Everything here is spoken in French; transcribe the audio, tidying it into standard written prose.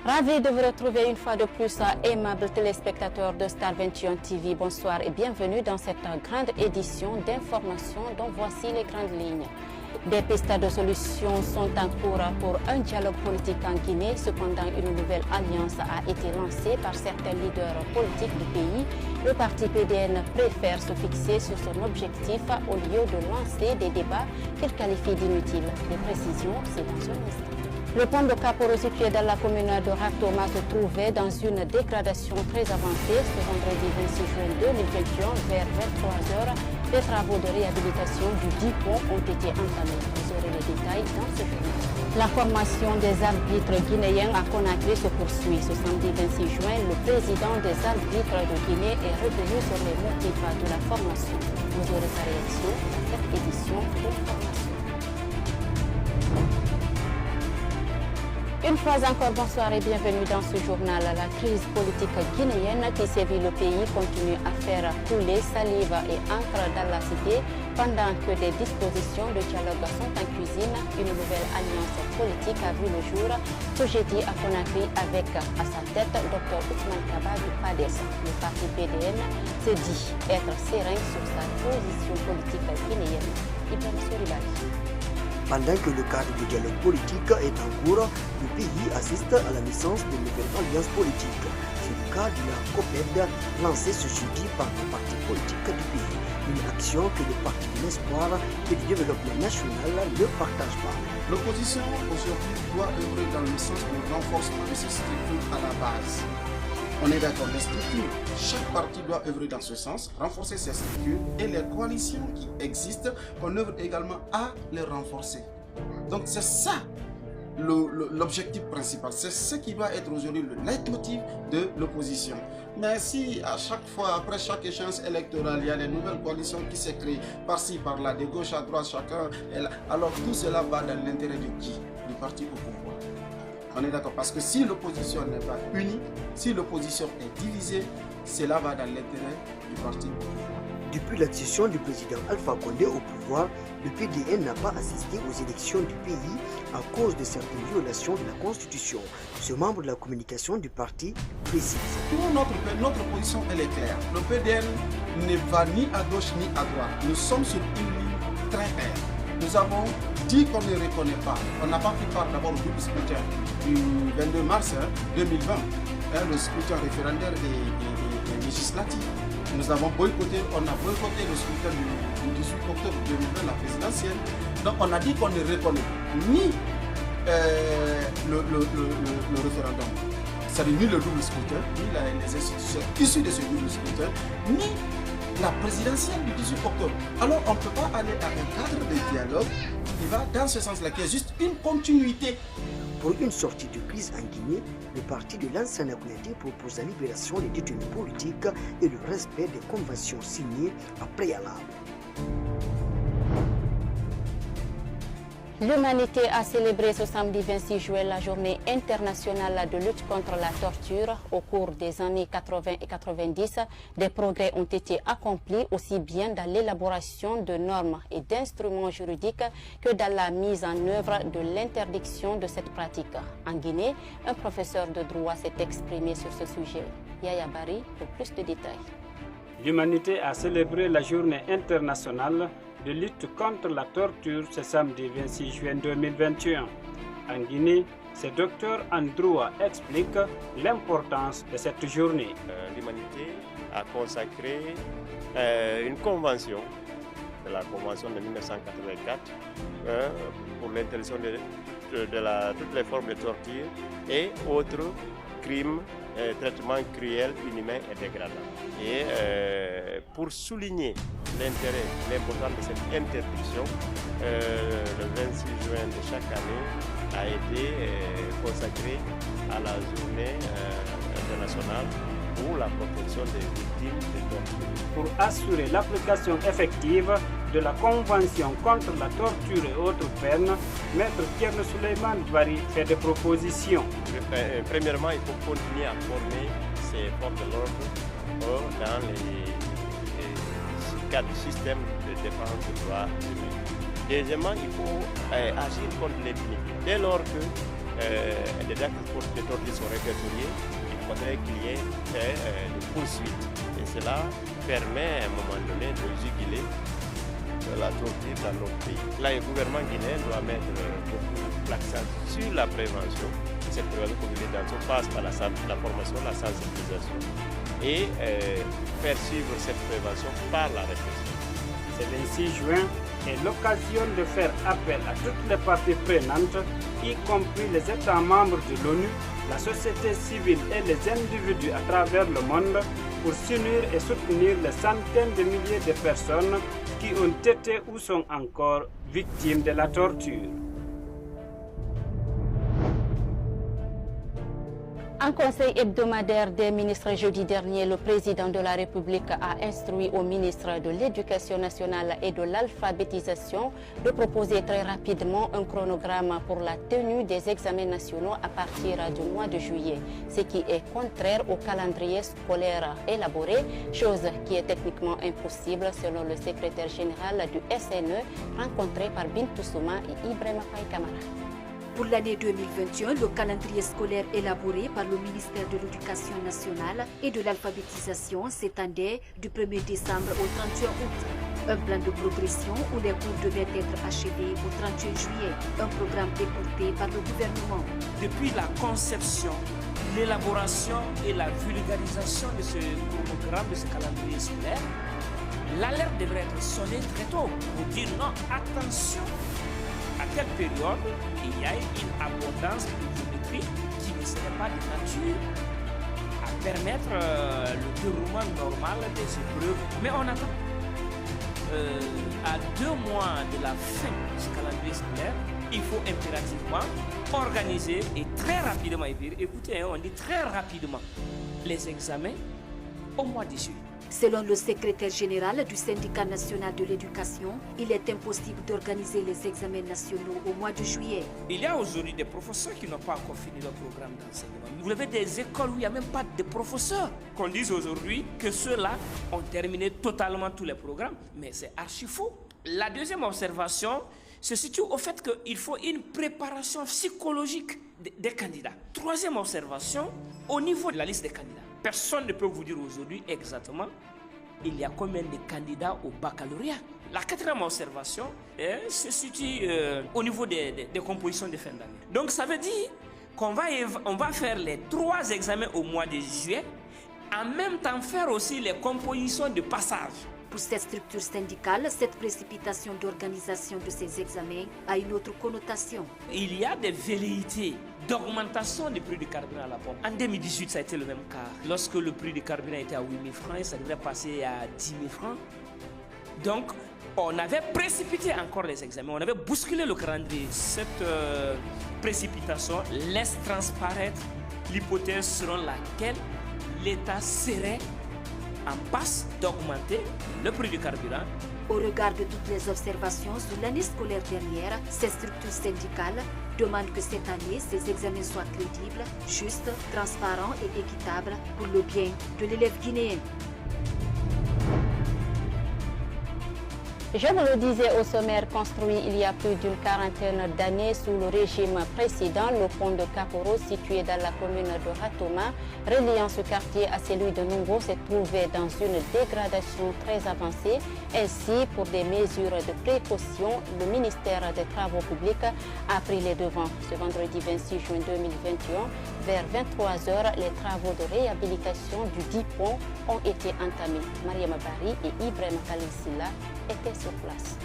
Ravi de vous retrouver une fois de plus, aimables téléspectateurs de Star 21 TV. Bonsoir et bienvenue dans cette grande édition d'information dont voici les grandes lignes. Des pistes de solutions sont en cours pour un dialogue politique en Guinée. Cependant, une nouvelle alliance a été lancée par certains leaders politiques du pays. Le parti PDN préfère se fixer sur son objectif au lieu de lancer des débats qu'il qualifie d'inutiles. Les précisions, c'est dans un instant. Le pont de Kaporo situé dans la commune de Ratoma se trouvait dans une dégradation très avancée. Ce vendredi 26 juin 2021, vers 23h, les travaux de réhabilitation du dit pont ont été entamés. Vous aurez les détails dans ce journal. La formation des arbitres guinéens à Conakry se poursuit. Ce samedi 26 juin, le président des arbitres de Guinée est revenu sur les motifs de la formation. Vous aurez sa réaction dans cette édition de formation. Une fois encore, bonsoir et bienvenue dans ce journal. La crise politique guinéenne qui sévit le pays continue à faire couler salive et encre dans la cité pendant que des dispositions de dialogue sont en cuisine. Une nouvelle alliance politique a vu le jour ce jeudi à Conakry avec à sa tête Dr Ousmane Kaba du PADES. Le parti PDN s'est dit être serein sur sa position politique guinéenne. Ibrahim Souribari. Pendant que le cadre du dialogue politique est en cours, le pays assiste à la naissance de nouvelles alliances politiques. C'est le cas de la COPED lancée ce jeudi par les partis politiques du pays. Une action que le Parti de l'Espoir et du Développement National ne partage pas. L'opposition aujourd'hui doit œuvrer dans le sens du renforcement de ses structures à la base. On est d'accord, les structures, chaque parti doit œuvrer dans ce sens, renforcer ses structures et les coalitions qui existent, qu'on œuvre également à les renforcer. Donc c'est ça l'objectif principal, c'est ce qui doit être aujourd'hui le leitmotiv de l'opposition. Mais si à chaque fois, après chaque échéance électorale, il y a des nouvelles coalitions qui se créent par-ci, par-là, de gauche à droite, chacun est là, alors tout cela va dans l'intérêt de qui? Du parti au pouvoir. On est d'accord, parce que si l'opposition n'est pas unie, si l'opposition est divisée, cela va dans l'intérêt du parti. Depuis l'accession du président Alpha Condé au pouvoir, le PDN n'a pas assisté aux élections du pays à cause de certaines violations de la Constitution. Ce membre de la communication du parti précise. Notre position, elle est claire. Le PDN ne va ni à gauche ni à droite. Nous sommes sur une ligne très claire. Nous avons dit qu'on ne reconnaît pas. On n'a pas pris part d'abord au double scrutin du 22 mars 2020, le scrutin référendaire et législatif. Nous avons boycotté, on a boycotté le scrutin du 18 octobre 2020, la présidentielle. Donc on a dit qu'on ne reconnaît ni le référendum, c'est-à-dire ni le double scrutin, ni les institutions issues de ce double scrutin, ni la présidentielle du 18 octobre. Alors on ne peut pas aller à un cadre de dialogue qui va dans ce sens-là, qui est juste une continuité. Pour une sortie de crise en Guinée, le parti de Lansana Kouyaté propose la libération des détenus politiques et le respect des conventions signées à préalable. L'humanité a célébré ce samedi 26 juin la journée internationale de lutte contre la torture. Au cours des années 80 et 90, des progrès ont été accomplis aussi bien dans l'élaboration de normes et d'instruments juridiques que dans la mise en œuvre de l'interdiction de cette pratique. En Guinée, un professeur de droit s'est exprimé sur ce sujet. Yaya Bari pour plus de détails. L'humanité a célébré la journée internationale de lutte contre la torture ce samedi 26 juin 2021. En Guinée, ce docteur Androua explique l'importance de cette journée. L'humanité a consacré une convention, la convention de 1984, pour l'interdiction de toutes les formes de torture et autres crimes, traitements cruels, inhumains et dégradants. Et pour souligner l'intérêt, l'importance de cette interdiction, le 26 juin de chaque année a été consacré à la journée internationale pour la protection des victimes de torture. Pour assurer l'application effective de la Convention contre la torture et autres peines, Maître Pierre Souleymane Bari fait des propositions. Premièrement, il faut continuer à former ces forces de l'ordre dans les cadres du système de défense des droits humains. Deuxièmement, il faut agir contre l'impunité. Dès lors que les dates de torture sont répertoriées, il faudrait qu'il y ait une poursuite. Et cela permet à un moment donné de juguler la torture dans notre pays. Là, le gouvernement guinéen doit mettre beaucoup l'accent sur la prévention. Cette prévention, comme je l'ai dit, passe par la formation, la sensibilisation et faire suivre cette prévention par la répression. Ce 26 juin est l'occasion de faire appel à toutes les parties prenantes, y compris les États membres de l'ONU, la société civile et les individus à travers le monde, pour s'unir et soutenir les centaines de milliers de personnes qui ont été ou sont encore victimes de la torture. En conseil hebdomadaire des ministres jeudi dernier, le président de la République a instruit au ministre de l'Éducation nationale et de l'alphabétisation de proposer très rapidement un chronogramme pour la tenue des examens nationaux à partir du mois de juillet, ce qui est contraire au calendrier scolaire élaboré, chose qui est techniquement impossible selon le secrétaire général du SNE rencontré par Bintou Souma et Ibrahima Faye Camara. Pour l'année 2021, le calendrier scolaire élaboré par le ministère de l'Éducation nationale et de l'alphabétisation s'étendait du 1er décembre au 31 août. Un plan de progression où les cours devaient être achevés au 31 juillet. Un programme écourté par le gouvernement. Depuis la conception, l'élaboration et la vulgarisation de ce programme, de ce calendrier scolaire, l'alerte devrait être sonnée très tôt pour dire non, attention. À quelle période il y a une abondance de géométrie qui ne serait pas de nature à permettre le déroulement normal des épreuves. Mais on attend. À 2 mois de la fin de ce calendrier scolaire, il faut impérativement organiser et très rapidement, écoutez, on dit très rapidement, les examens au mois de juillet. Selon le secrétaire général du syndicat national de l'éducation, il est impossible d'organiser les examens nationaux au mois de juillet. Il y a aujourd'hui des professeurs qui n'ont pas encore fini leur programme d'enseignement. Vous avez des écoles où il n'y a même pas de professeurs. Qu'on dise aujourd'hui que ceux-là ont terminé totalement tous les programmes, mais c'est archi faux. La deuxième observation se situe au fait qu'il faut une préparation psychologique des candidats. Troisième observation, au niveau de la liste des candidats. Personne ne peut vous dire aujourd'hui exactement il y a combien de candidats au baccalauréat. La quatrième observation se situe au niveau des compositions de fin d'année. Donc ça veut dire qu'on va faire les 3 examens au mois de juillet, en même temps faire aussi les compositions de passage. Pour cette structure syndicale, cette précipitation d'organisation de ces examens a une autre connotation. Il y a des velléités d'augmentation du prix du carburant à la pompe. En 2018, ça a été le même cas. Lorsque le prix du carburant était à 8 000 francs, ça devrait passer à 10 000 francs. Donc, on avait précipité encore les examens, on avait bousculé le calendrier. Cette précipitation laisse transparaître l'hypothèse selon laquelle l'État serait en passe d'augmenter le prix du carburant. Au regard de toutes les observations sur l'année scolaire dernière, ces structures syndicales demandent que cette année, ces examens soient crédibles, justes, transparents et équitables pour le bien de l'élève guinéen. Je vous le disais au sommaire, construit il y a plus d'une quarantaine d'années sous le régime précédent, le pont de Kaporo, situé dans la commune de Hatoma, reliant ce quartier à celui de Nungo, s'est trouvé dans une dégradation très avancée. Ainsi, pour des mesures de précaution, le ministère des Travaux publics a pris les devants. Ce vendredi 26 juin 2021, vers 23h, les travaux de réhabilitation du dit pont ont été entamés. Mariama Bari et Ibrahima Khalil Silla étaient sur place.